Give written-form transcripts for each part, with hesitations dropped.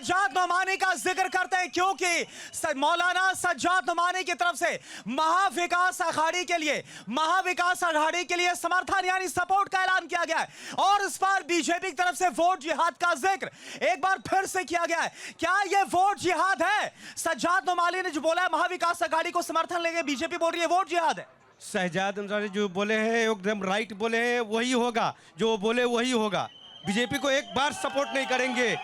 सज्जाद नोमानी का जिक्र करते हैं क्योंकि मौलाना सज्जाद नोमानी की तरफ से महाविकास अघाड़ी के लिए समर्थन यानी सपोर्ट का ऐलान किया गया है और इस बार बीजेपी की तरफ से वोट जिहाद का जिक्र एक बार फिर से किया गया है। क्या यह वोट जिहाद है? सज्जाद नोमानी ने जो बोला है महाविकास अघाड़ी को समर्थन लेंगे, बीजेपी बोल रही है वोट जिहाद है। शहजाद अंसारी जो बोले हैं एकदम राइट बोले हैं, वही होगा, जो बोले वही होगा। बीजेपी को एक बार सपोर्ट नहीं करेंगे,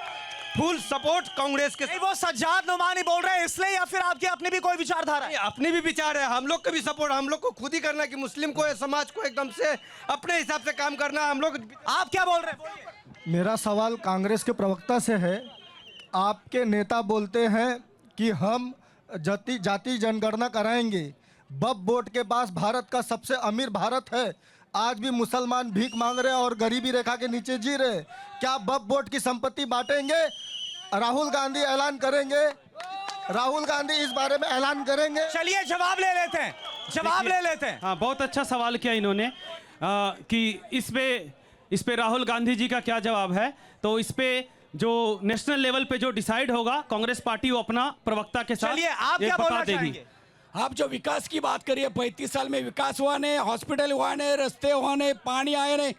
फुल सपोर्ट कांग्रेस के। नहीं, वो सज्जाद नोमानी बोल रहे हैं इसलिए या फिर आपकी अपनी भी कोई विचारधारा है? अपनी भी विचार है, हम लोग का भी सपोर्ट, हम लोग को खुद ही करना है कि मुस्लिम को समाज को एकदम से अपने हिसाब से काम करना है हम लोग। आप क्या बोल रहे हैं? मेरा सवाल कांग्रेस के प्रवक्ता से है। आपके नेता बोलते हैं कि हम जाति जनगणना कराएंगे। बब बोट के पास भारत का सबसे अमीर भारत है, आज भी मुसलमान भीख मांग रहे हैं और गरीबी रेखा के नीचे जी रहे हैं। क्या बब बोट की संपत्ति बांटेंगे? राहुल गांधी ऐलान करेंगे, राहुल गांधी इस बारे में ऐलान करेंगे। चलिए जवाब ले लेते हैं। हाँ, बहुत अच्छा सवाल किया इन्होंने कि इस पे राहुल गांधी जी का क्या जवाब है। तो इस पे जो नेशनल लेवल पे जो डिसाइड होगा कांग्रेस पार्टी वो अपना प्रवक्ता के साथ चलिए आप क्या बोलना चाहेंगे? आप जो विकास की बात करिए, 35 साल में विकास हुआ नहीं, हॉस्पिटल हुआ नहीं, रास्ते हुआ नहीं, पानी आया नहीं,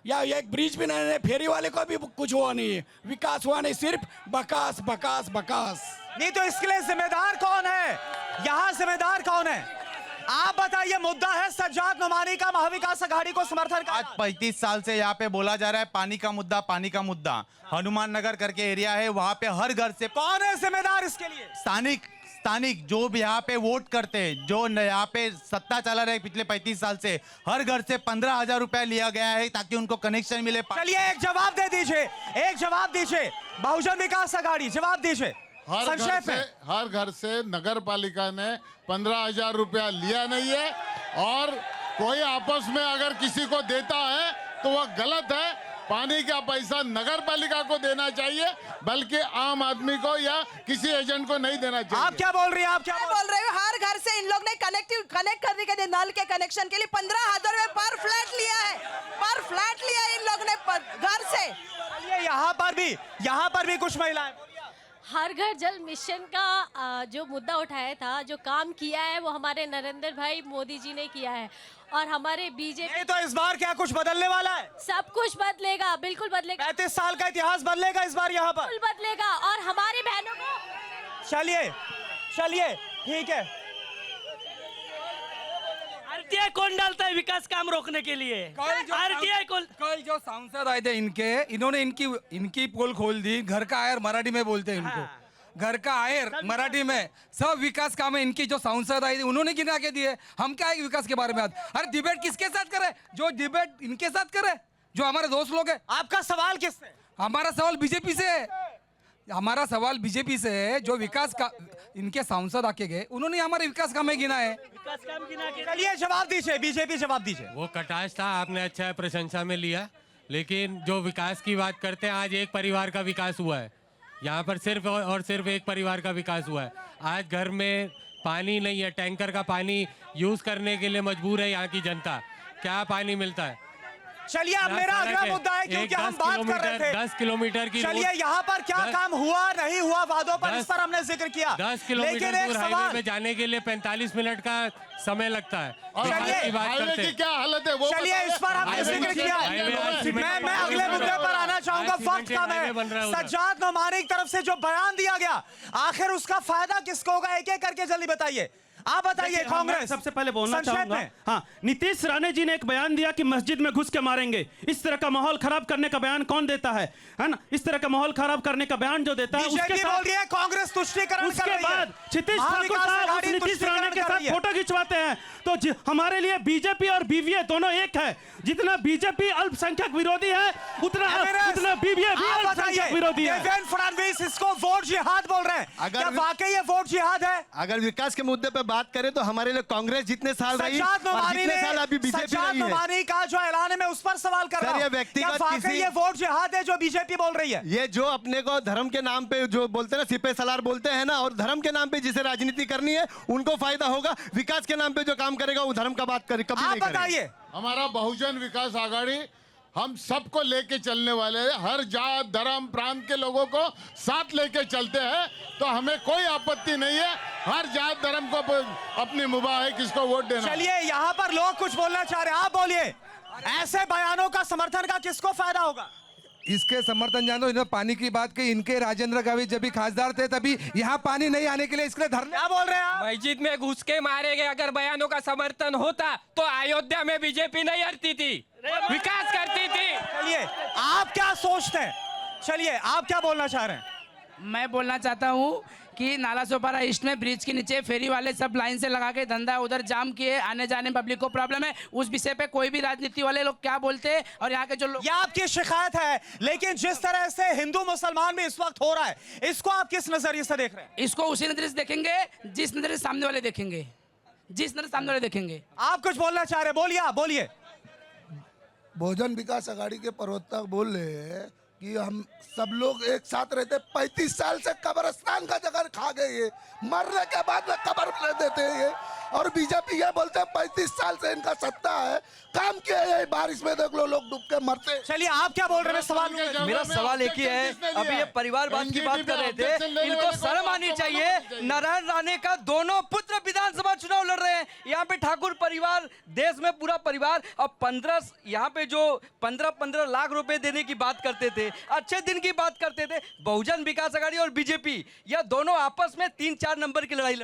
या एक ब्रिज भी नहीं, फेरी वाले को भी कुछ हुआ नहीं है, विकास हुआ नहीं, सिर्फ बकास बकास बकास। नहीं तो इसके लिए जिम्मेदार कौन है? यहाँ जिम्मेदार कौन है? आप बताइए। मुद्दा है सज्जाद नोमानी का महाविकास अघाड़ी को समर्थन का। आज 35 साल से यहाँ पे बोला जा रहा है पानी का मुद्दा। हनुमान नगर करके एरिया है, वहाँ पे हर घर से कौन है जिम्मेदार इसके लिए? स्थानिक जो भी यहाँ पे वोट करते हैं, जो यहाँ पे सत्ता चला रहे पिछले 35 साल से, हर घर से 15,000 रुपया लिया गया है ताकि उनको कनेक्शन मिले। चलिए एक जवाब दीजिए, बहुजन विकास अघाड़ी जवाब दीजिए। हर घर से नगर पालिका ने 15,000 रुपया लिया नहीं है और कोई आपस में अगर किसी को देता है तो वह गलत है। पानी का पैसा नगर पालिका को देना चाहिए, बल्कि आम आदमी को या किसी एजेंट को नहीं देना चाहिए। आप क्या बोल रही हैं? बोल रहे हो हर घर से इन लोग ने कनेक्ट करने के लिए नल के कनेक्शन के लिए 15,000 रुपए पर फ्लैट लिया है इन लोग ने घर से। यहाँ पर भी कुछ महिलाएं। हर घर जल मिशन का जो मुद्दा उठाया था, जो काम किया है वो हमारे नरेंद्र भाई मोदी जी ने किया है और हमारे बीजेपी। तो इस बार क्या कुछ बदलने वाला है? सब कुछ बदलेगा, बिल्कुल बदलेगा। 35 साल का इतिहास बदलेगा इस बार यहाँ पर, बिल्कुल बदलेगा और हमारी बहनों को। चलिए ठीक है। आरटीआई कौन डालता है विकास काम रोकने के लिए? आरटीआई कौन? कल जो सांसद आए थे इन्होंने इनकी पोल खोल दी। घर का आयर मराठी में बोलते हैं इनको, घर का आयर मराठी में। सब विकास काम है इनकी। जो सांसद आई थी उन्होंने गिना के दिए। हम क्या है विकास के बारे में? अरे डिबेट किसके साथ करे? जो डिबेट इनके साथ करे, जो हमारे दोस्त लोग हैं। आपका सवाल किससे? हमारा सवाल बीजेपी से है। हमारा सवाल बीजेपी से है। जो विकास का इनके सांसद आके गए, उन्होंने हमारे विकास काम में गिना है। विकास काम गिना के। चलिए जवाब दीजिए, बीजेपी जवाब दीजिए। वो कटाश था, आपने अच्छा प्रशंसा में लिया, लेकिन जो विकास की बात करते हैं, आज एक परिवार का विकास हुआ है यहाँ पर, सिर्फ और सिर्फ एक परिवार का विकास हुआ है। आज घर में पानी नहीं है, टैंकर का पानी यूज करने के लिए मजबूर है यहाँ की जनता। क्या पानी मिलता है? चलिए अब मेरा अगला मुद्दा है क्योंकि हम बात कर रहे थे 10 किलोमीटर की। चलिए यहाँ पर क्या काम हुआ नहीं हुआ वादों पर, इस पर हमने जिक्र किया। 10 किलोमीटर दूर हाईवे पे जाने के लिए 45 मिनट का समय लगता है। हाईवे की क्या हालत है वो चलिए इस पर हमने जिक्र किया। मैं अगले मुद्दे पर आना चाहूंगा, वक्त कम है। सज्जाद नोमानी की तरफ से जो बयान दिया गया, आखिर उसका फायदा किसको होगा? एक एक करके जल्दी बताइए। आप बताइए। कांग्रेस सबसे पहले बोलना चाहूंगा। हाँ, नीतीश राणे जी ने एक बयान दिया कि मस्जिद में घुस के मारेंगे। इस तरह का माहौल खराब करने का बयान कौन देता है ना? इस तरह का माहौल खराब करने का बयान जो देता है उसके साथ कांग्रेस तुष्टिकरण उसके बाद क्षितिज ठाकुर साहब उस नीतीश राणे के साथ फोटो खिंचवाते हैं। तो हमारे लिए बीजेपी और बीवीए दोनों एक है। जितना बीजेपी अल्पसंख्यक विरोधी है, उतना बीवीए भी अल्पसंख्यक विरोधी है। देवेंद्र फडणवीस इसको वोट जिहाद बोल रहे हैं। क्या वाकई ये वोट जिहाद है? अगर विकास के मुद्दे पे बात करें तो हमारे लिए कांग्रेस जितने साल रही और जितने साल अभी बीजेपी रही है। सज्जाद नोमानी का जो ऐलान है मैं उस पर सवाल कर रहा हूं। व्यक्तिगत किसी ये वोट जिहाद है जो बीजेपी बोल रही है? ये जो अपने को धर्म के नाम पे जो बोलते हैं ना, सिपे सलार बोलते हैं ना, और धर्म के नाम पे जिसे राजनीति करनी है उनको फायदा होगा। विकास के नाम पे जो काम करेगा वो धर्म का बात करे कभी नहीं करेगा। बताइए। हमारा बहुजन विकास आघाड़ी हम सबको लेके चलने वाले हैं, हर जात धर्म प्रांत के लोगों को साथ लेके चलते हैं, तो हमें कोई आपत्ति नहीं है। हर जात धर्म को अपनी मुबाह है किसको वोट देना। चलिए यहाँ पर लोग कुछ बोलना चाह रहे हैं, आप बोलिए। ऐसे बयानों का समर्थन का किसको फायदा होगा? इसके समर्थन जानो, इन्होंने पानी की बात की, इनके राजेंद्र गावित जब भी खासदार थे तभी यहाँ पानी नहीं आने के लिए इसके लिए धरने। क्या बोल रहे हैं आप? मस्जिद में घुस के मारे गए। अगर बयानों का समर्थन होता तो अयोध्या में बीजेपी नहीं हरती थी, विकास करती थी। चलिए आप क्या सोचते हैं? चलिए आप क्या बोलना चाह रहे हैं? मैं बोलना चाहता हूँ कि नाला सोपारा ईस्ट में ब्रिज के नीचे फेरी वाले सब लाइन से लगा के धंधा उधर जाम किए, आने जाने पब्लिक को प्रॉब्लम है। उस विषय पे कोई भी राजनीति वाले लोग क्या बोलते हैं और यहाँ के जो लोग, ये आपकी शिकायत है, लेकिन जिस तरह से हिंदू मुसलमान में इस वक्त हो रहा है, इसको आप किस नजरिए से देख रहे हैं? इसको उसी नजरिए से देखेंगे जिस नजरिए से सामने वाले देखेंगे, जिस नजरिए से सामने वाले देखेंगे। आप कुछ बोलना चाह रहे हैं, बोलिए, आप बोलिए। बहुजन विकास आघाड़ी के प्रवक्ता बोल रहे हैं कि हम सब लोग एक साथ रहते, 35 साल से कब्रिस्तान का जगह खा गए, ये मरने के बाद में कब्र में देते हैं ये। और बीजेपी ये बोलते हैं 35 साल से इनका सत्ता है, काम किया है, बारिश में देख लो लोग डूब के मरते। चलिए आप क्या बोल रहे हैं? सवाल मेरा सवाल एक ही है, अभी ये परिवारवाद की बात कर रहे थे, इनको शर्म आनी चाहिए। नारायण राणे का दोनों पुत्र विधानसभा चुनाव लड़ रहे हैं, यहाँ पे ठाकुर परिवार, देश में पूरा परिवार, और 15 यहाँ पे जो 15 लाख रुपए देने की बात करते थे, अच्छे दिन की बात करते थे, बहुजन विकास आघाड़ी और बीजेपी, यह दोनों आपस में 3-4 नंबर की लड़ाई